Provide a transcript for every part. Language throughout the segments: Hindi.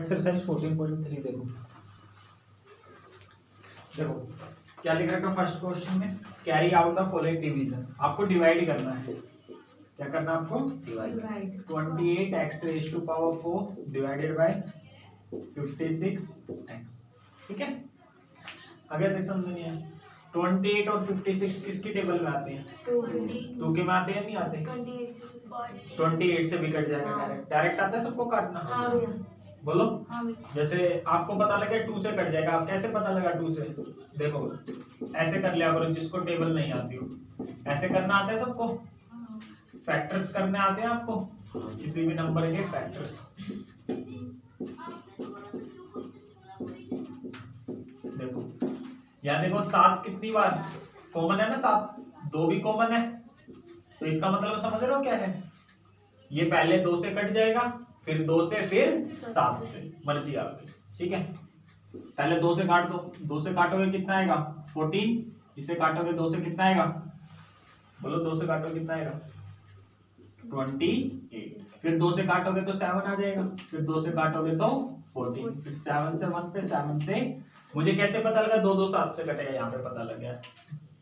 एक्सरसाइज 14.3 देखो क्या लिख रखा फर्स्ट क्वेश्चन में, carry out the following division. आपको डिवाइड करना है, क्या करना है आपको? Divide. 28x⁴ divided by 56x, ठीक है। आगे तक समझ नहीं आया? 28 और 56 किसकी टेबल में आते हैं? 2 के में आते हैं, नहीं आते? 28 से भी कट जाएगा डायरेक्ट। डायरेक्ट आता है सबको काटना? बोलो। जैसे आपको पता लगे 2 से कट जाएगा, आप कैसे पता लगा 2 से? देखो ऐसे कर लिया करो, जिसको टेबल नहीं आती हो। ऐसे करना आता है सबको? फैक्टर्स करने आते हैं आपको? किसी भी नंबर के फैक्टर्स। देखो यहाँ देखो 7 कितनी बार कॉमन है ना? 7, 2 भी कॉमन है, तो इसका मतलब समझ रहे हो क्या है? ये पहले 2 से कट जाएगा, फिर 2 से, फिर 7 से, मर्जी आपकी, ठीक है। पहले 2 से काट दो, 2 से काटोगे कितना आएगा? 14। इसे काटोगे 2 से कितना आएगा? बोलो 2 से काटोगे कितना आएगा? 28। फिर 2 से काटोगे तो 7 आ जाएगा, फिर 2 से काटोगे तो 14, फिर 7 से 1 पे 7 से। मुझे कैसे पता लगा? 2 2 7 से कटेगा, यहाँ पे पता लग गया,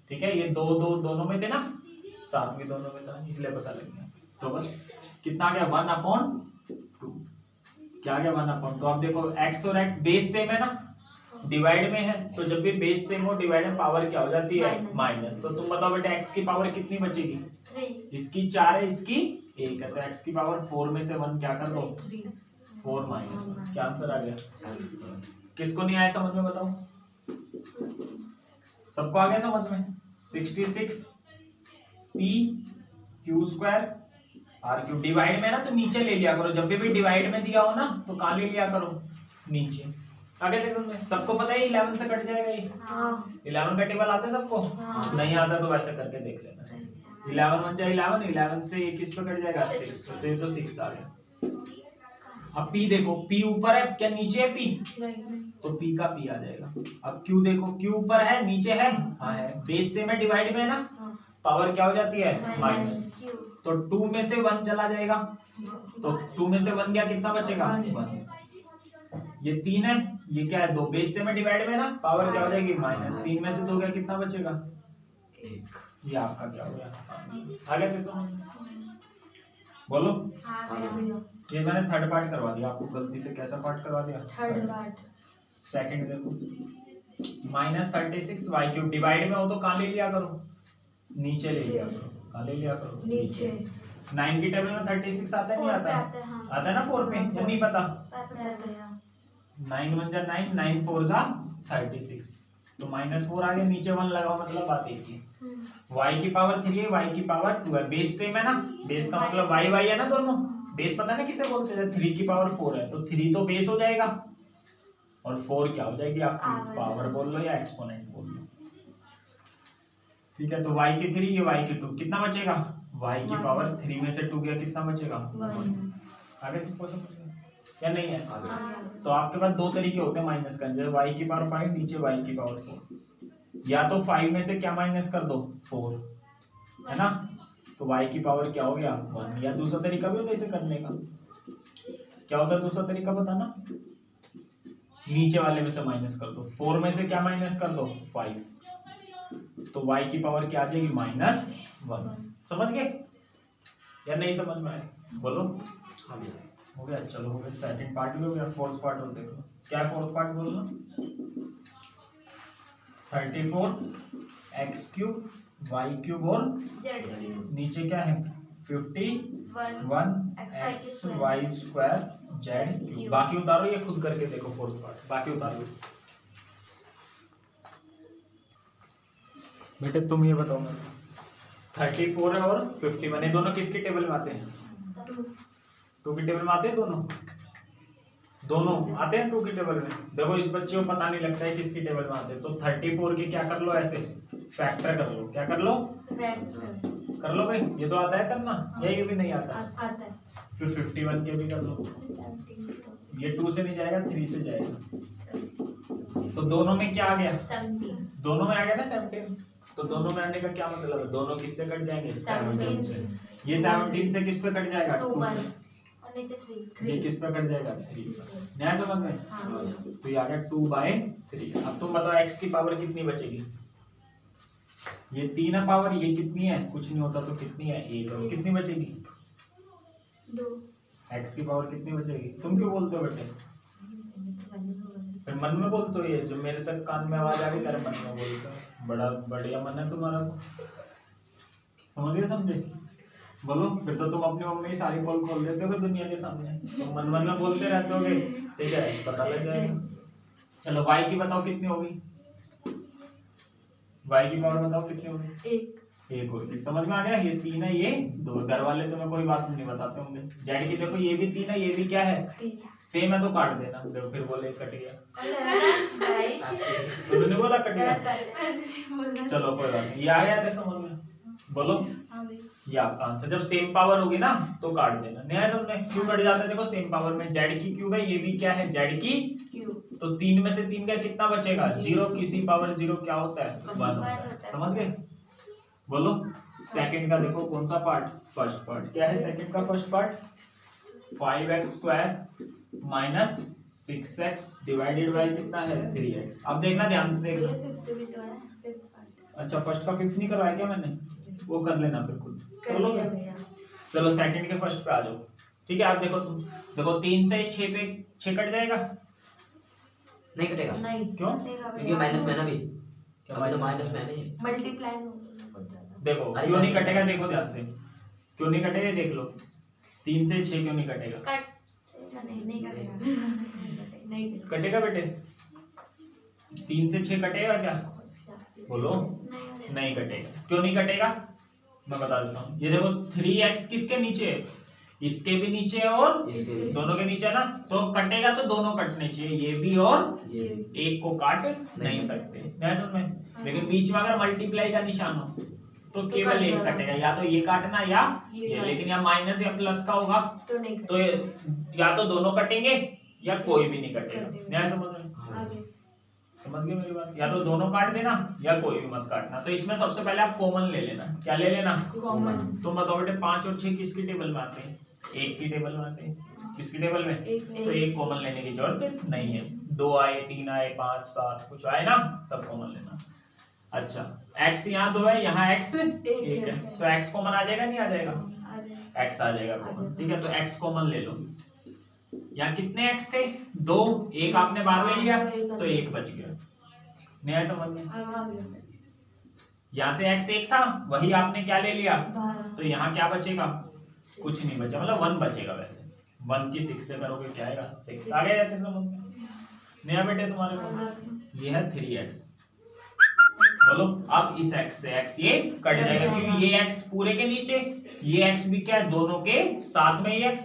ठीक है। ये 2 2 दोनों में थे ना, 7 भी दोनों में था, इसलिए पता लग गया। तो बस कितना आ गया? 1/2। क्या आ गया? 1/2। तो अब देखो x और x बेस सेम है ना, डिवाइड में है, तो जब भी बेस सेम हो डिवाइड में पावर क्या हो जाती है? माइनस। तो तुम बताओ बेटा x की पावर कितनी बचेगी? 3। इसकी 4 है, इसकी 1 है, तो x की पावर 4 में से 1 क्या कर दो? 4 माइनस 1। क्या आंसर आ गया? किसको नहीं आया समझ में बताओ? सबको आ गया समझ में? 66 p² r³ डिवाइड में है ना, तो नीचे ले लिया करो। जब भी डिवाइड में दिया हो ना, तो कहाँ ले लिया करो? नीचे। आगे तक समझ में? सबको पता है 11 से कट जाएगा ये? 11 का टेबल आता है सबको? नहीं आता तो वैसे करके देख लेना। 11 1 11, 11 से ये किस पे कट जाएगा? 6, तो ये तो 6 आ गया। अब p देखो, p ऊपर है क्या नीचे है? p, तो p का p आ जाएगा। अब q देखो, q ऊपर है नीचे है? हाँ है। बेस से में डिवाइड में है ना, पावर क्या हो जाती है? माइनस। तो 2 में से 1 चला जाएगा, तो 2 में से 1 गया, कितना बचेगा? 1। ये 3 है, ये क्या है? 2। बेस से में डिवाइड में ना, पावर क्या हो जाएगी? माइनस। 3 में से 2 गया, कितना बचेगा? 1। ये आपका क्या हो गया? आगे फिर समझ बोलो। ये मैंने थर्ड पार्ट करवा दिया आपको गलती से। कैसा पार्ट करवा दिया? Third part. सेकंड देखो, -36 y³ डिवाइड में हो तो कहाँ ले लिया करो? नीचे ले लिया करो। कहाँ ले लिया करो? नीचे। 9 की टेबल में 36 आता है नहीं आता? आता है ना 4 पे, या नहीं पता? 9 1 जा 9, 9 4 जा 36, तो -4 आ गया। नीचे 1 लगाओ, मतलब बात एक ही। y की पावर 3 है, y की पावर 2 है। बेस सेम है ना, बेस का मतलब y y है ना दोनों। बेस पता है ना किसे बोलते हैं? 3 की पावर 4 है, तो 3 तो बेस हो जाएगा, और 4 क्या हो जाएगी आपकी? पावर बोल लो या एक्सपोनेंट बोल लो, ठीक है। तो y की 3, ये y की 2, कितना बचेगा? y की पावर 3 में से 2 गया, कितना बचेगा? 1। आगे सबको समझ में या नहीं है? तो आपके पास 2 तरीके होते हैं माइनस करने, y की पावर 5, नीचे y की पावर 4। या तो 5 में से क्या माइनस कर दो? 4, है ना, तो y की पावर क्या हो गया? 1। या दूसरा तरीका भी होता है इसे करने का। क्या होता है दूसरा तरीका बताना? नीचे वाले में से माइनस कर दो। 4 में से क्या माइनस कर दो? 5, तो y की पावर क्या आ जाएगी? -1। समझ गए या नहीं समझ में आए? बोलो। हो गया, चलो हो गया। सेकंड पार्ट भी हो गया, फोर्थ पार्ट और देख लो। क्या है फोर्थ पार्ट बोलना? 34 x³ y³ और नीचे क्या है? 51 xy² z³। बाकी उतारो, ये खुद करके देखो फोर्थ पार्ट, बाकी उतारो। बेटे तुम ये बताओ मेरे को, 34 है और 51, ये दोनों किसके टेबल में आते हैं? 2 की टेबल में आते हैं दोनों? दोनों आते हैं 2 की टेबल में। देखो इस बच्चे को पता नहीं लगता है किसकी टेबल में आते हैं, तो 34 की क्या कर लो? ऐसे फैक्टर कर लो। क्या कर लो? फैक्टर कर लो भाई। ये तो आता है करना, या ये भी नहीं आता? आता है। फिर 51 के भी कर लो। ये 2 से नहीं जाएगा, 3 से जाएगा। तो दोनों में क्या आ गया? 17। दोनों में आ गया ना 17। तो दोनों में आने का क्या मतलब है? दोनों किससे कट जाएंगे? 17 से। ये 17 से किस पे कट जाएगा? 2 पर। नीचे 3 ये किस पे कट जाएगा 3 पे। नया समझ में? हाँ। तो ये आ गया 2/3। अब तुम बताओ x की पावर कितनी बचेगी? ये 3 है पावर, ये कितनी है? कुछ नहीं होता तो कितनी है? 1 है। कितनी बचेगी? 2। x की पावर कितनी बचेगी? तुम क्यों बोलते हो बेटे? फिर मन में बोलते हो, ये जो मेरे तक कान में आवाज आ रही तेरे मन में बोलते हो। बड़ा बढ़िया मन है तुम्हारा। समझ समझे? बोलो। फिर तो तुम अपनी मम्मी की सारी पोल खोल देते हो दुनिया के सामने। तुम मन मन में बोलते रहते होगे, ठीक है, पता लग जाएगा। चलो y की बताओ कितनी होगी? y की पावर बताओ कितनी होगी? 1 होगी। समझ में आ गया? ये 3 है, ये 2। घर वाले तुम्हें कोई बात नहीं बताते होंगे। z की देखो, ये भी 3 है, ये भी क्या है? सेम है, तो काट देना। देखो फिर बोले कट गया। तो तूने बोला कट गया। चलो कोई बात नहीं, ये आ गया था समझ में? बोलो। ये आपका आंसर। जब सेम पावर होगी ना तो काट देना। नया समझ में? क्यों कट जाता है? देखो सेम पावर में z की क्यूब है, ये भी क्या है? z की क्यूब। तो 3 में से 3 का कितना बचेगा? 0। किसी पावर 0 क्या होता है? 1 होता है। समझ गए? बोलो। सेकंड का देखो कौन सा पार्ट? First part. क्या है सेकंड का first part? 5x² minus 6x divided by कितना है? 3x। अब देखना, ध्यान से देखना। अच्छा, फर्स्ट का फिफ्थ नहीं करवाया क्या मैंने? वो कर लेना फिर खुद। चलो सेकंड के फर्स्ट पे आ जाओ। ठीक है, आप देखो, तुम देखो 3 से 6 पे 6 कट जाएगा? नहीं कटेगा। नहीं। क्यों? क्योंकि माइनस में ना भी। क्या अभी तो माइनस में नहीं। मल्टीप्लाई देखो क्यों नहीं कटेगा? देखो ध्यान से, क्यों नहीं कटेगा देख लो। 3 से 6 क्यों नहीं कटेगा? नहीं कटेगा। नहीं कटेगा बेटे? 3 से 6 कटेगा क्या? बोलो। नहीं कटेगा। क्यों नहीं कटेगा? मैं बता देता हूँ। ये देखो 3x किसके नीचे है? इसके भी नीचे है और इसके भी। दोनों के नीचे है ना, तो कटेगा तो दोनों कटने चाहिए, ये भी और ये एक को काट नहीं सकते। नहीं समझ में? लेकिन बीच में अगर मल्टीप्लाई का निशान हो तो केवल एक कटेगा, या तो ये काटना या ये। लेकिन यहाँ माइनस या प्लस का होगा तो नहीं तो या तो दोनों कटेंगे या कोई भी नहीं कटेगा। नहीं समझ में? समझ गए मेरी बात? या तो दोनों काट देना या कोई भी मत काटना। तो इसमें सबसे पहले आप कॉमन ले लेना। क्या ले लेना? कॉमन। तो बताओ बेटे 5 और 6 किसकी टेबल में आते हैं? 1 की टेबल में आते हैं। किसकी टेबल में? तो एक कॉमन लेने की जरूरत नहीं है। 2 आए, 3 आए, 5, 7 कुछ आए ना, तब कॉमन लेना। अच्छा, x यहाँ 2 है, यहाँ x 1 है, तो x कॉमन आ जाएगा नहीं आ जाएगा? x आ जाएगा कॉमन। ठीक है, तो x कॉमन ले लो। यहाँ कितने x थे? 2। एक आपने बाहर ले लिया तो 1 बच गया। नया समझ में? यहाँ से x 1 था, वही आपने क्या ले लिया, तो यहाँ क्या बचेगा? कुछ नहीं बचा, मतलब 1 बचेगा। वैसे 1 की 6 से करोगे क्या आएगा? 6 आ गया। जाते समझ में? नया बेटे तुम्हारे को ये है 3x। बोलो। अब इस x से x ये कट जाएगा, क्योंकि ये x पूरे के नीचे, ये x भी क्या है? दोनों के साथ में ही है,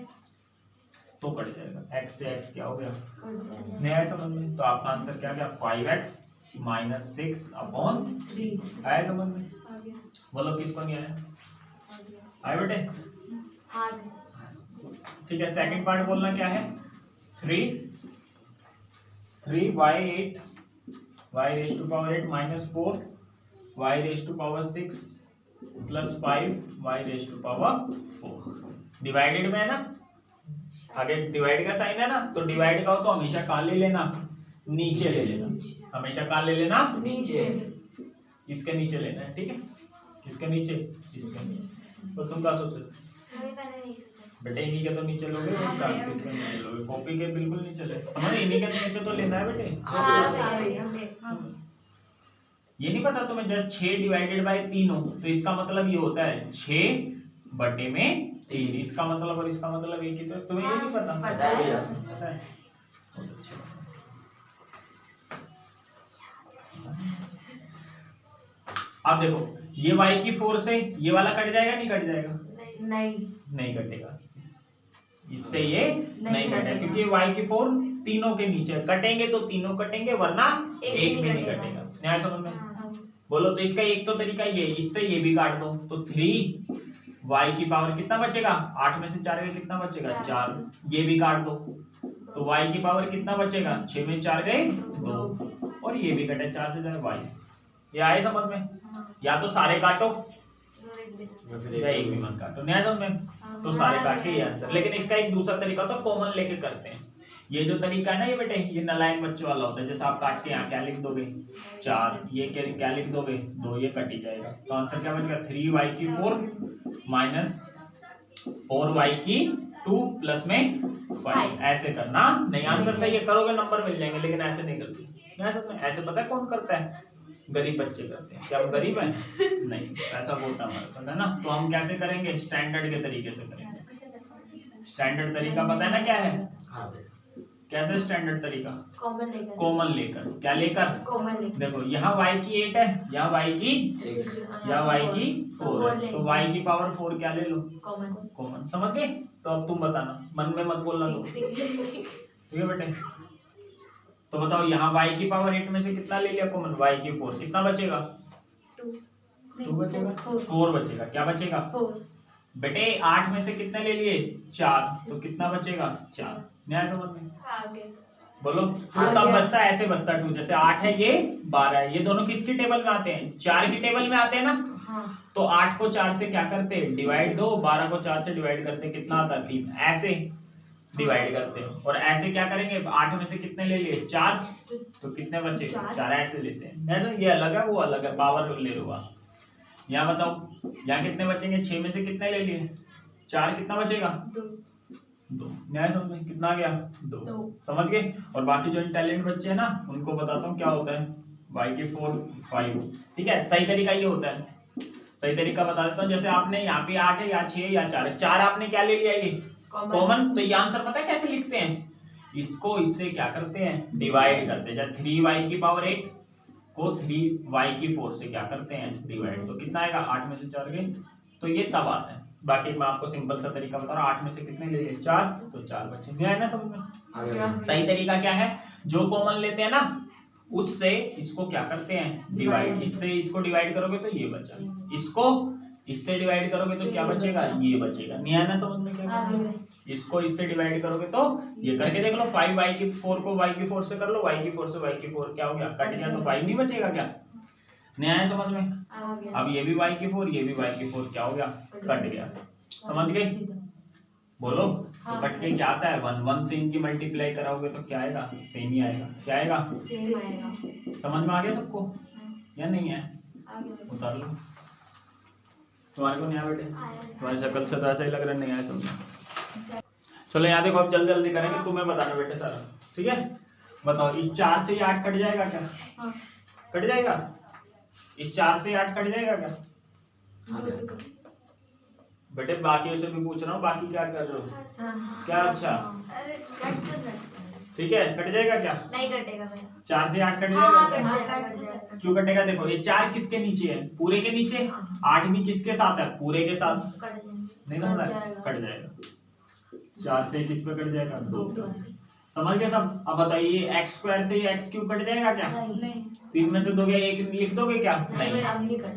तो कट जाएगा। x से x क्या हो गया? नया समझ में? तो आपका आंसर क्या गया? 5x minus 6/3। आया समझ में? बोलो किसको नहीं आया? आए बेटे? ठीक है, सेकंड पार्ट बोलना क्या है? 3y8 y raised to power 8 minus 4 y raised to power 6 plus 5 y raised to power 4। Divided में है ना, आगे डिवाइड का साइन है ना, तो डिवाइड का हो तो हमेशा कहाँ ले लेना? नीचे ले लेना। हमेशा कहाँ ले लेना? नीचे। इसके नीचे लेना है। ठीक है, किसके नीचे? इसके नीचे। तो तुम क्या सोच रहे? बेटे इन्हीं के तो नीचे लोगे, किसके नीचे लोगे? कॉपी के बिल्कुल नीचे ले। समझ? इन्हीं के नीचे तो लेना है बेटे। ये नहीं पता तुम्हें? जब 6 डिवाइडेड बाय 3 हो तो इसका मतलब ये होता है 6/3। इसका मतलब और इसका मतलब एक ही। तो तुम्हें ये नहीं पता? पता है। पता है। बहुत अच्छा। अब देखो ये y की 4 से ये वाला कट जाएगा नहीं कट जाएगा? नहीं कटेगा। इससे ये नहीं कटेगा, क्योंकि y की 4 तीनों के नीचे। कटेंगे तो तीनों कटेंगे, वरना एक भी नहीं कटेगा। न्याय समझ में? बोलो। तो इसका एक तो तरीका ये, इससे ये भी काट दो, तो 3y की पावर कितना बचेगा? 8 में से 4 गए, कितना बचेगा? 4। ये भी काट दो, तो y की पावर कितना बचेगा? 6 में 4 गए 2, और ये भी कटे 4 से 4 y। ये आए समझ में? या तो सारे काटो या एक भी मत काटो। न्याय समझ में? तो सारे काट के ये आंसर। लेकिन इसका एक दूसरा तरीका होता है, कॉमन लेके करते हैं। ये जो तरीका है ना ये बेटे, ये नालायक बच्चों वाला होता है। जैसे आप काट के यहाँ क्या लिख दोगे 4, ये क्या लिख दोगे 2, ये कट ही जाएगा। तो आंसर क्या बचेगा 3y की 4 माइनस 4y की 2 प्लस में 5। ऐसे करना नहीं, आंसर सही है, करोगे नंबर मिल जाएंगे, लेकिन ऐसे नहीं करती। ऐसे पता है कौन करता है? गरीब बच्चे करते हैं। क्या हम गरीब हैं? नहीं, ऐसा होता हमारे पास है ना। तो हम कैसे करेंगे? स्टैंडर्ड के तरीके से करेंगे। स्टैंडर्ड तरीका पता है ना क्या है? हाँ कैसे स्टैंडर्ड तरीका? कॉमन लेकर। क्या लेकर? कॉमन लेकर। देखो यहाँ y की 8 है, यहाँ y की 6, यहाँ y की 4 है, तो y की पावर 4 क्या ले लो? कॉमन। समझ गए? तो अब तुम बताना, मन में मत बोलना तुम, ठीक है बेटे? तो बताओ यहाँ y की पावर 8 में से कितना ले लिया कॉमन? y की 4, कितना बचेगा? 2 बचेगा, 4 बचेगा। क्या बचेगा? 4। बेटे 8 में से कितने ले लिए? 4, तो कितना बचेगा? 4। न्याय समझ में? आगे बोलो। तो तब बचता है, ऐसे बचता है 2। जैसे 8 है, ये 12 है, ये दोनों किसकी टेबल में आते हैं? 4 की टेबल में आते हैं ना। हाँ। तो 8 को 4 से क्या करते हैं? डिवाइड दो। 12 को 4 से डिवाइड करते हैं, कितना आता है? 3। ऐसे डिवाइड करते हैं। और ऐसे क्या करेंगे? 8 में से कितने ले लिए? 4, तो कितने बचे? 4। ऐसे लेते हैं। ऐसे ये अलग है, वो अलग है, पावर ले लो आप। यहाँ बताओ, यहाँ कितने बचेंगे? 6 में से कितने ले लिए? 4, कितना बचेगा? 2। न्याय समझ में? कितना आ गया? 2। समझ गए? और बाकी जो इंटेलिजेंट बच्चे हैं ना, उनको बताता हूँ क्या होता है। y की 4 5, ठीक है। सही तरीका ये होता है। सही तरीका बता देता हूँ। जैसे आपने यहाँ पे 8 है, या 6 है, या 4 है। 4 आपने क्या ले लिया? ये कॉमन। तो ये आंसर पता है कैसे लिखते हैं? इसको इससे क्या करते हैं? डिवाइड करते हैं। जैसे 3y की पावर 8 को 3y की 4 से क्या करते हैं? डिवाइड। तो कितना आएगा? 8 में से 4 गए, तो ये तब आता है। बाकी मैं आपको सिंपल सा तरीका बता रहा हूँ। 8 में से कितने ले लिए? 4, तो 4 बचे। नहीं आया ना समझ में? सही तरीका क्या है? जो कॉमन लेते हैं ना, उससे इसको क्या करते हैं? डिवाइड। इससे इसको डिवाइड करोगे तो ये बचा, इसको इससे डिवाइड करोगे तो क्या बचेगा? ये बचेगा। नहीं आया ना समझ में? क्या इसको इससे डिवाइड करोगे तो ये करके देख लो। 5y की 4 को y की 4 से कर लो, y की 4 से y की 4 क्या हो गया? कट गया, तो 5 नहीं बचेगा। क्या नहीं आया समझ में? अब ये भी y की 4, ये भी y की 4 क्या हो गया? कट गया। समझ गए? बोलो। तो कट के क्या आता है? 1। 1 से इनकी मल्टीप्लाई कराओगे तो क्या आएगा? सेम ही आएगा। क्या आएगा? समझ में आ गया सबको या नहीं है? उतार लो। तुम्हारे को नहीं आया बेटे? तुम्हारी शक्ल से तो ऐसा ही लग रहा है नहीं आया समझ। चलो यहाँ देखो, अब जल्दी जल्दी करेंगे, तुम्हें बताना बेटे सारा, ठीक है? बताओ, इस 4 से ये 8 कट जाएगा क्या? कट जाएगा। इस 4 से 8 कट जाएगा क्या? बेटे बाकियों से भी पूछ रहा हूँ, बाकी क्या कर रहे हो? क्या? अच्छा ठीक है, कट जाएगा क्या? नहीं कटेगा भैया। 4 से 8 कट जाएगा? क्यों कटेगा? देखो ये 4 किसके नीचे है? पूरे के नीचे। 8 भी किसके साथ है? पूरे के साथ। नहीं ना, कट जाएगा। 4 से किस पे कट जाएगा? 2। समझ गए सब? अब बताइए, x स्क्वायर से ये x क्यूब कट जाएगा क्या? नहीं। 3 में से 2 गया, 1 लिख दोगे क्या? नहीं,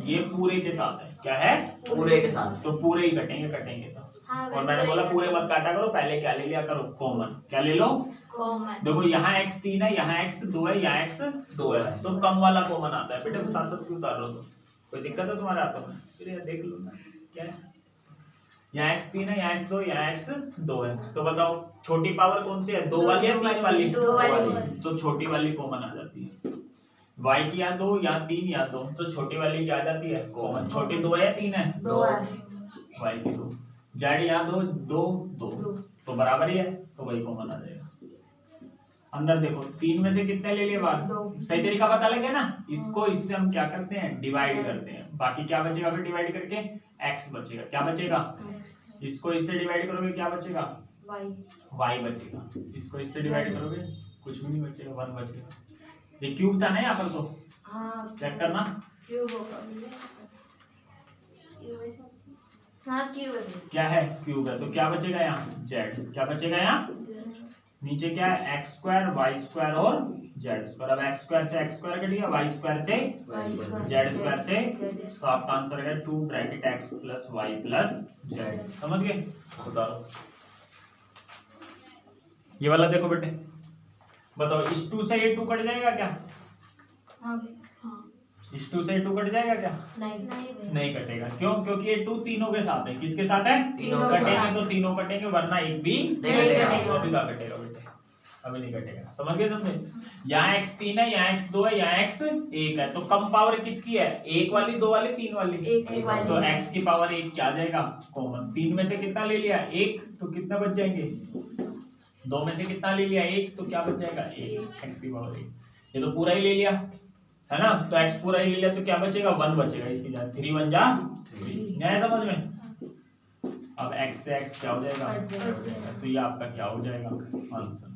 ये पूरे के साथ है। क्या है? पूरे के साथ। तो पूरे ही कटेंगे तो। और मैंने बोला पूरे मत काटा करो, पहले क्या ले लिया करो? कॉमन। क्या ले लो? कॉमन। देखो यहाँ x 3 है, यहाँ x 2 है, यहाँ x 2 है, तो कम वाला कॉमन आता है। बेटे साथ साथ क्यों उतार रहे हो? तो कोई दिक्कत है तुम्हारे हाथों में? फिर देख लो ना क्या है। यहाँ x 3 है, यहाँ x 2, यहाँ x 2 है। तो बताओ छोटी पावर कौन सी है? 2 वाली या 3 वाली? 2 वाली। तो छोटी वाली कॉमन आ जाती है। y की यहाँ 2, यहाँ 3, यहाँ 2, तो छोटी वाली क्या आ जाती है? कॉमन। छोटी 2 है या 3 है? 2 है। y की 2, जेड यहाँ 2, 2 तो बराबर ही है, तो वही कॉमन आ जाएगा। अंदर देखो, 3 में से कितने ले लिए बाहर? सही तरीका पता लगे ना? इसको इससे हम क्या करते हैं? डिवाइड करते हैं। बाकी क्या बचेगा फिर डिवाइड करके? x बचेगा। क्या बचेगा? इसको इससे डिवाइड करोगे क्या बचेगा? y बचेगा। इसको इससे डिवाइड करोगे कुछ भी नहीं बचेगा, 1 बचेगा। ये क्यूब था ना यहाँ पर, तो चेक करना। क्यूब होगा। क्या है? क्यूब है। तो क्या बचेगा यहाँ? z। क्या बचेगा यहाँ? नीचे क्या है? x स्क्वायर, y स्क्वायर और z स्क्वायर। अब x स्क्वायर से x स्क्वायर कट गया, y स्क्वायर से z स्क्वायर से, तो आपका आंसर है 2 bracket x plus y plus z। समझ गए? बताओ ये वाला देखो बेटे, बताओ इस 2 से ये 2 कट जाएगा क्या? इस 2 से 2 कट जाएगा क्या? नहीं भैया। नहीं कटेगा। क्यों? क्योंकि ये 2 तीनों के साथ है। किसके साथ है? तीनों के कटेंगे साथ। तो तीनों कटेंगे, वरना एक भी नहीं कटेगा। अभी क्या कटेगा बेटे? अभी नहीं कटेगा। समझ गए तुमने? यहाँ x 3 है, यहाँ x 2 है, यहाँ x 1 है, तो कम पावर किसकी है? 1 वाली, 2 वाली, 3 वाली? एक वाली। तो x की पावर 1 क्या आ जाएगा? कॉमन। 3 में से कितना ले लिया? 1, तो कितना बच जाएंगे? 2 में से कितना ले लिया? 1, तो क्या बच जाएगा? 1, x की पावर 1। ये तो पूरा ही ले लिया है ना, तो x पूरा ही ले लिया तो क्या बचेगा? 1 बचेगा इसकी जगह। 3 1 जा 3। नहीं समझ में? अब x से x क्या हो जाएगा? कट जाएगा। तो ये आपका क्या हो जाएगा? आंसर।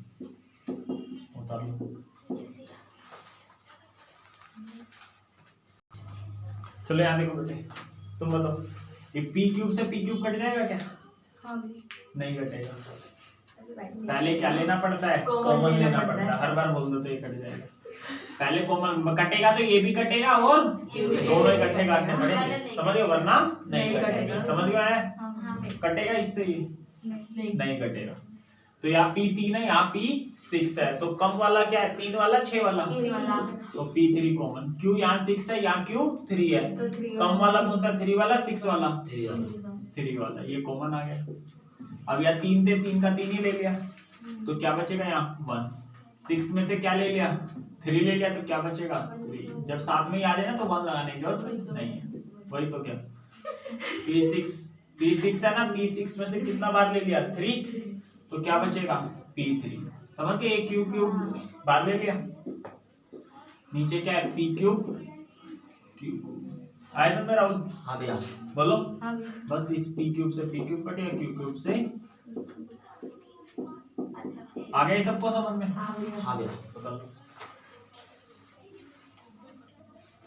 उतार लो। चलो यहाँ देखो बेटे, तुम बताओ, ये p क्यूब से p क्यूब कट जाएगा क्या? हाँ भैया। नहीं कटेगा। पहले क्या लेना पड़ता है? कॉमन लेना पड़ता है। हर बार बोल दो तो ये कट जाएगा। पहले कॉमन कटेगा तो ये भी कटेगा और दोनों इकट्ठे काटने पड़ेंगे। समझ गए? वरना नहीं कटेगा। समझ गए? हाँ भैया। कटेगा इससे ये? नहीं। नहीं कटेगा। तो यहाँ P3 है, यहाँ P6 है, तो कम वाला क्या है? 3 वाला 6 वाला? तीन वाला। तो P3 कॉमन। Q यहाँ 6 है, यहाँ Q 3 है, तो 3 कम वाला कौन सा? 3 वाला 6 वाला? 3 3 वाला। ये कॉमन आ गया। अब यहाँ 3 थे, 3 का 3 ही ले लिया, तो क्या बचेगा? यहाँ 1। 6 में से क्या ले लिया? 3 ले लिया, तो क्या बचेगा? 3। जब साथ में ही आ जाए ना तो 1 लगाने की जरूरत नहीं है। वही तो क्या, P6 है ना, P6 में से कितना बार ले लिया? 3, तो क्या बचेगा? P3। समझ गए? एक क्यूब बार ले लिया, नीचे क्या है? P cube. आया समझ में राहुल? हाँ भैया। बोलो। हाँ भैया। बस इस P क्यूब से P क्यूब कटेगा, Q क्यूब से। आ गया ये सबको समझ में? हाँ भैया। हाँ भैया। बताओ।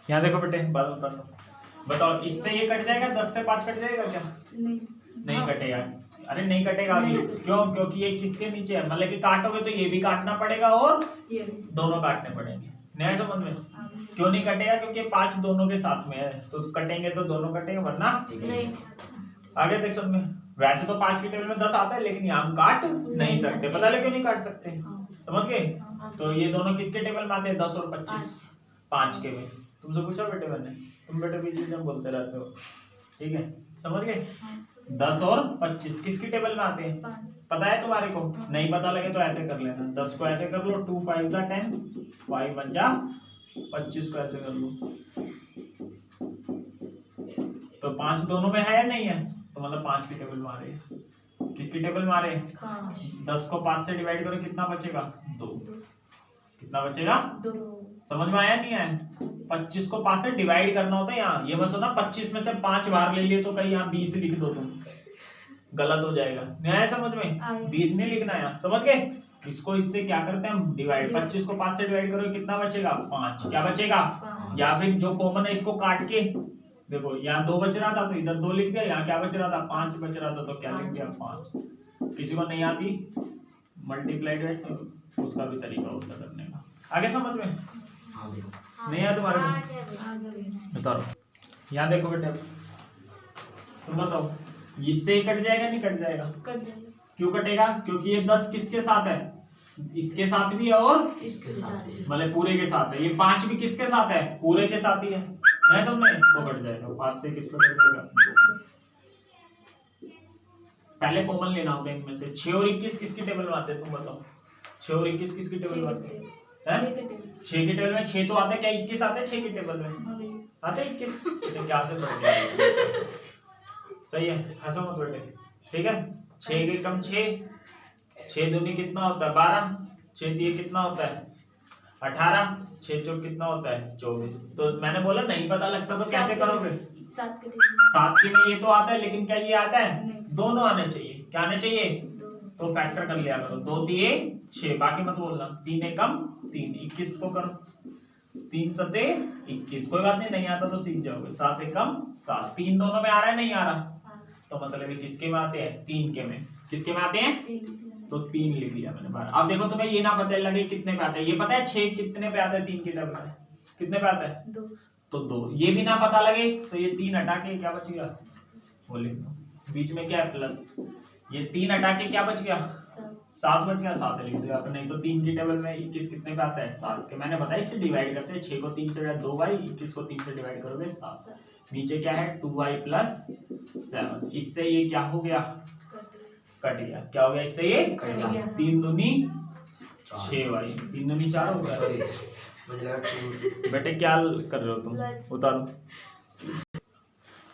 यहाँ देखो बेटे, बात बता लो। बताओ, इससे ये कट जाएगा? 10 से 5 कट जाएगा क्या? नहीं कटेगा। अरे नहीं कटेगा अभी। क्यों? क्योंकि ये किसके नीचे है? मतलब कि काटोगे तो ये भी काटना पड़ेगा और ये दोनों काटने पड़ेंगे। नहीं समझ में? क्यों नहीं कटेगा? क्योंकि 5 दोनों के साथ में है, तो कटेंगे तो दोनों कटेंगे, वरना नहीं। आगे देख समझ में। वैसे तो 5 के टेबल में 10 आता है, लेकिन यहाँ हम काट नहीं सकते। पता लगे क्यों नहीं काट सकते? समझ गए? तो ये दोनों किसके टेबल में आते हैं? 10 और 25। 5 के में। तुमसे पूछा बेटे मैंने? तुम बेटे बीच बीच में बोलते रहते हो। ठीक है, समझ गए? 10 और 25 किसकी टेबल में आते हैं? पता है तुम्हारे को? नहीं पता लगे तो ऐसे कर लेना। 10 को ऐसे कर लो, 2 5 जा 10, 5 1 जा 25 को ऐसे कर लो। तो 5 दोनों में है या नहीं है? तो मतलब 5 की टेबल में आ रहे हैं। किसकी टेबल में आ रहे हैं? 10 को 5 से डिवाइड करो, कितना बचेगा? 2। कितना बचेगा? 2। समझ में आया नहीं आया? 25 को 5 से डिवाइड करना होता है। यहाँ ये मत सुना 25 में से 5 बाहर ले लिए तो कहीं यहाँ 20 लिख दो तुम, गलत हो जाएगा। नहीं आया समझ में? 20 नहीं लिखना है यहाँ। समझ गए? इसको इससे क्या करते हैं हम? डिवाइड। 25 को 5 से डिवाइड करो, कितना बचेगा? 5। क्या बचेगा? या फिर जो कॉमन है इसको काट के देखो, यहाँ 2 बच रहा था तो इधर 2 लिख दिया, यहाँ क्या बच रहा था? 5 बच रहा था, तो क्या लिख दिया? 5। किसी को नहीं आती मल्टीप्लाई डिवाइड तो उसका भी तरीका होता है करने का। आगे समझ में? हाँ भैया। नहीं है तुम्हारे में? बताओ। यहाँ देखो बेटे, तुम बताओ, इससे ही कट जाएगा नहीं कट जाएगा? क्यों कटेगा? क्योंकि ये 10 किसके साथ है? इसके साथ भी है और इसके साथ ही। मतलब पूरे के साथ है। ये 5 भी किसके साथ है? पूरे के साथ ही है। नहीं समझे? तो कट जाएगा। 5 से किस पे कट जाएगा? पहले कॉमन लेना होता है इनमें से। 6 और 21 किसकी टेबल में आते हैं? तुम बताओ। 6 और 21 किसकी टेबल में आते हैं? 6 की टेबल में 6 तो आता है क्या? 21 आते हैं 6 की टेबल में? आते हैं 21? तो क्या से बढ़ गया? सही है, हंसो मत बेटे। ठीक है, 6 के कम 6 दूनी कितना होता है? 12। 6 दिए कितना होता है? 18। 6 चौक कितना होता है? 24। तो मैंने बोला नहीं पता लगता तो कैसे करोगे? 7 के में ये तो आता है, लेकिन क्या ये आता है? दोनों आने चाहिए। क्या आने चाहिए? तो फैक्टर कर लिया करो। 2 दिए 6, बाकी मत बोलना। 3 एकम 3, 21 को करो। 3 सते 21। कोई बात नहीं, नहीं आता तो सीख जाओगे। 7 एकम 7। 3 दोनों में आ रहा है? नहीं आ रहा? तो मतलब ये किसके में आते हैं? 3 के में। किसके में आते हैं? तो 3 लिख लिया मैंने बार। अब देखो तुम्हें ये ना पता लगे कितने पे आता है। ये पता है 6 कितने पे आता है? 3 की टेबल में कितने पे आता है? 2। तो 2। ये भी ना पता लगे तो ये 3 हटा के क्या बचेगा? वो लिख दो। बीच में क्या है? प्लस। ये 3 हटा के क्या बच गया? 7 बच गया, 7 लिख दो यहाँ पे, नहीं तो 3 की टेबल में 21 कितने पे आता है 7 के। मैंने बताया इससे डिवाइड करते हैं, 6 को 3 से 2y, 21 को 3 से डिवाइड करोगे 7। नीचे क्या है 2y प्लस 7, इससे ये क्या हो गया कट गया। क्या हो गया इससे ये कट गया। 3 दूनी 6y, 3 दूनी 4 हो गया। सॉरी मुझे लगा 2 बेटे क्या कर रहे हो तुम, उतारो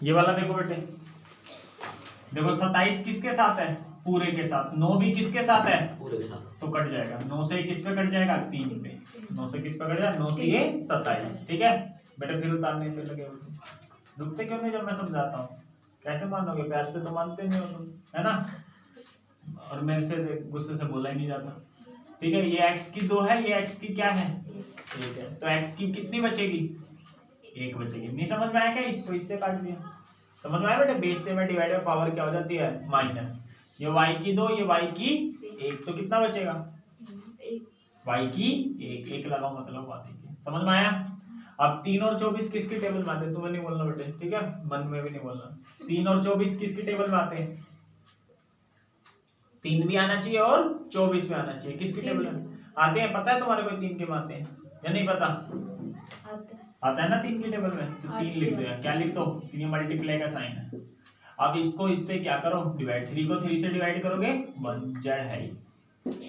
ये वाला। देखो बेटे, देखो 27 किसके साथ है पूरे के साथ, 9 भी किसके साथ है पूरे के साथ। तो कट जाएगा। 9 से किस पे कट जाएगा 3 पे, 9 से किस पे कट जाएगा 9 3 27। ठीक है बेटे, फिर उतारने पे लगे हो तुम। रुकते क्यों नहीं जब मैं समझाता हूँ, कैसे मानोगे, प्यार से तो मानते नहीं हो तुम, है ना। और मेरे से गुस्से से बोला ही नहीं जाता। ठीक है, ये x की 2 है, ये x की क्या है 1 है, तो x की कितनी बचेगी 1 बचेगी। नहीं समझ में आया क्या, इसको इससे काट दिया। समझ में आया बेटे, बेस से में डिवाइड बाय पावर क्या हो जाती है माइनस। ये y की 2, ये y की 1, तो कितना बचेगा y की 1 लगाओ, मतलब बात है। समझ में आया। अब 3 और 24 किसकी टेबल में आते हैं, तुम्हें नहीं बोलना बेटे, ठीक है, मन में भी नहीं बोलना। 3 और 24 किसकी टेबल में आते हैं, 3 भी आना चाहिए और 24 भी आना चाहिए। किसकी टेबल में आते हैं, पता है तुम्हारे को 3 के में आते हैं या नहीं पता, आता है ना 3 की टेबल में, तो 3 लिख दो यार। क्या लिख दो, ये मल्टीप्लाई का साइन है। अब इसको इससे क्या करो डिवाइड, 3 को 3 से डिवाइड करोगे 1 जेड है ही।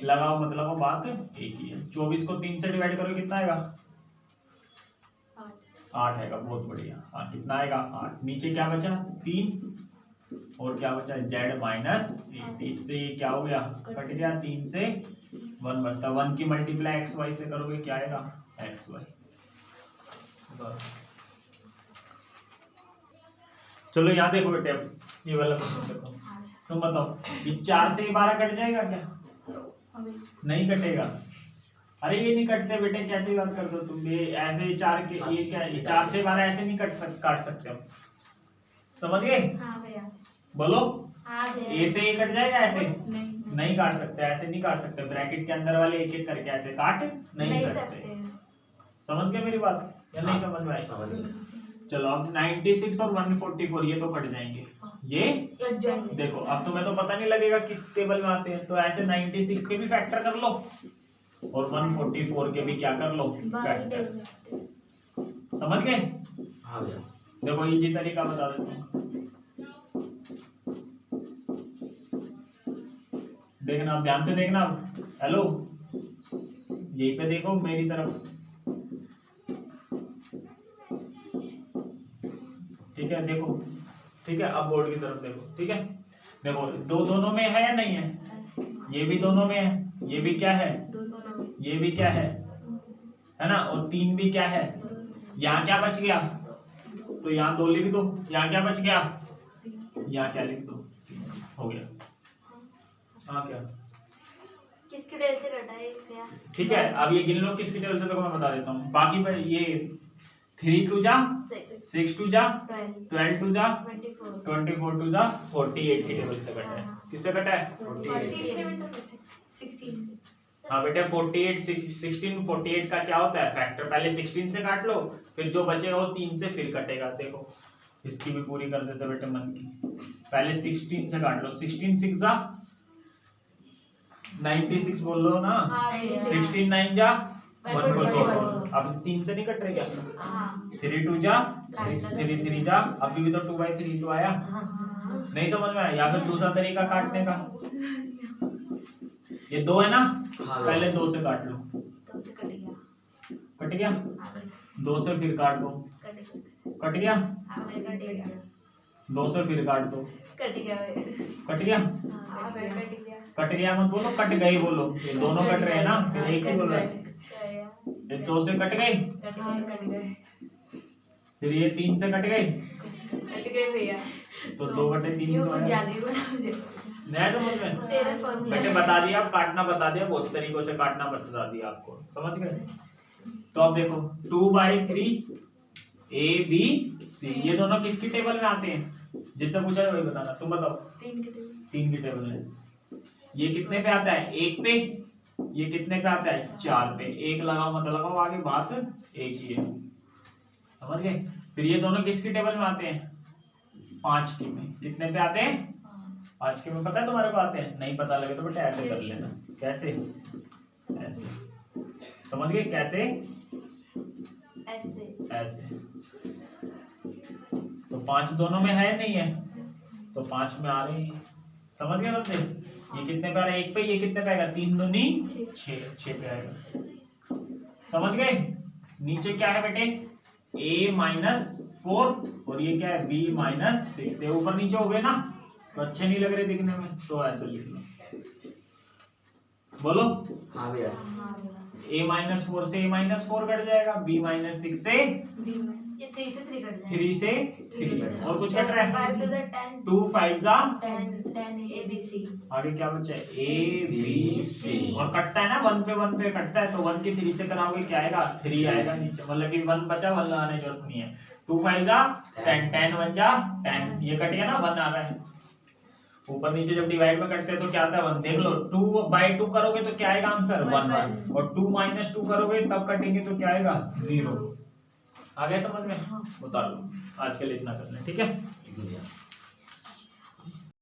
लगाओ, मतलब वो बात एक ही है। 24 को 3 से डिवाइड करोगे कितना आएगा 8 आएगा, बहुत बढ़िया। हाँ कितना आएगा 8। नीचे क्या बचा 3 और क्या बचा जेड माइनस 8। इससे ये क्या हो गया कट गया, 3 से 1 बचता। 1 की मल्टीप्लाई एक्स वाई से करोगे क्या आएगा एक्स वाई। चलो यहाँ देखो बेटे, अब ये वाला क्वेश्चन देखो, तुम बताओ ये 4 से 12 कट जाएगा क्या, नहीं कटेगा। अरे ये नहीं कटते बेटे, कैसी बात करते हो तुम, ये ऐसे 4 के ये क्या है, 4 से 12 ऐसे नहीं काट सकते हम, समझ गए। बोलो ए से ये कट जाएगा, ऐसे नहीं काट सकते, ऐसे नहीं काट सकते। ब्रैकेट के अंदर वाले एक एक करके ऐसे काट नहीं सकते। समझ गए मेरी बात या नहीं समझ में आई। चलो अब 96 और 144 ये तो कट जाएंगे। ये देखो अब तुम्हें तो पता नहीं लगेगा किस टेबल में आते हैं, तो ऐसे 96 के भी फैक्टर कर लो और 144 के भी क्या कर लो फैक्टर। समझ गए। हाँ भैया। देखो इजी तरीका बता देता हूँ, देखना आप ध्यान से देखना। हेलो यहीं पे देखो मेरी तरफ, ठीक है देखो, ठीक है अब बोर्ड की तरफ देखो, ठीक है। देखो दो दोनों में है या नहीं है, ये भी दोनों में है, ये भी क्या है, ये भी क्या है ना, और 3 भी क्या है। यहाँ क्या बच गया, तो यहाँ 2 लिख दो, यहाँ क्या बच गया, यहाँ क्या लिख दो, हो गया। हाँ क्या किसके टेबल से कटा है क्या? ठीक है, अब ये गिन लो किसकी टेबल से, तो मैं बता देता हूँ। बाकी पर ये 3 टू जा 6 टू जा 12 टू जा 24 टू जा 48 की टेबल से कटा है। किससे कटा है 16। हाँ बेटा 48 16 48 का क्या होता है फैक्टर, पहले 16 से काट लो, फिर जो बचेगा वो 3 से फिर कटेगा। देखो इसकी भी पूरी कर देते बेटे मन की, पहले 16 से काट लो, 16 6 जा 96 बोल लो ना, 16 9 जा 144। अब 3 से नहीं कट रहे क्या, 3 2 जा 3 3 जा, अभी भी तो 2/3 तो आया। नहीं समझ में आया, या फिर दूसरा तरीका काटने का, ये 2 है ना, पहले 2 से काट लो, कट गया, 2 से फिर काट दो, कट गया, 2 से फिर काट दो, कट गया, कट गया मत बोलो, कट गए बोलो, ये दोनों कट रहे हैं ना, एक ही बोल रहा है। ये 2 से कट गए, फिर ये 3 से कट गए, तो 2/3 तो आया। नहीं समझ में बेटे, बता दिया, आप काटना बता दिया, बहुत तरीकों से काटना बता दिया आपको, समझ गए। तो अब देखो 2/3 A B C ये दोनों किसकी टेबल में आते हैं, जिससे पूछा है वही बताना। तुम बताओ 3 की टेबल में ये कितने पे आता है 1 पे, ये कितने पे आता है 4 पे। 1 लगाओ मत लगाओ, आगे बात एक ही है, समझ गए। फिर ये दोनों किसकी टेबल में आते हैं 5 की में, कितने पे आते हैं 5 के में। पता है तुम्हारे को आते हैं, नहीं पता लगे तो बेटा ऐसे कर लेना। कैसे? ऐसे। समझ गए कैसे? ऐसे ऐसे। तो 5 दोनों में है नहीं है, तो 5 में आ रही है। समझ गए बच्चे? ये कितने पे आ रहा है? 1 पे, ये कितने पे आएगा? 3 दूनी 6 पे आएगा। समझ गए? नीचे क्या है बेटे? a-4 और ये क्या है? b-6। ये ऊपर नीचे हो गए ना, तो अच्छे नहीं लग रहे दिखने में, तो ऐसे लिख लो। बोलो। हाँ भैया। a-4 से a-4 कट जाएगा, b-6 से ये 3 से 3 कट 3 से 3। और कुछ कट रहा है? 5 to the 10 2 5 जा 10 ABC आगे क्या बचा है? a b c। और कटता है ना 1 पे कटता है, तो 1 की 3 से कराओगे क्या आएगा? 3 आएगा नीचे, मतलब कि 1 बचा, 1 लगाने की जरूरत नहीं है। 2 5 जा 10 10 1 जा 10, ये कट गया ना, 1 आ रहा है। ऊपर नीचे जब डिवाइड में करते हैं तो क्या आता है? 1। देख लो, 2/2 करोगे तो क्या आएगा आंसर? 1 और 2 - 2 करोगे तब कटेंगे तो क्या आएगा? 0। आ गया समझ में? बता लो। आज के लिए इतना करना है, ठीक है? भैया।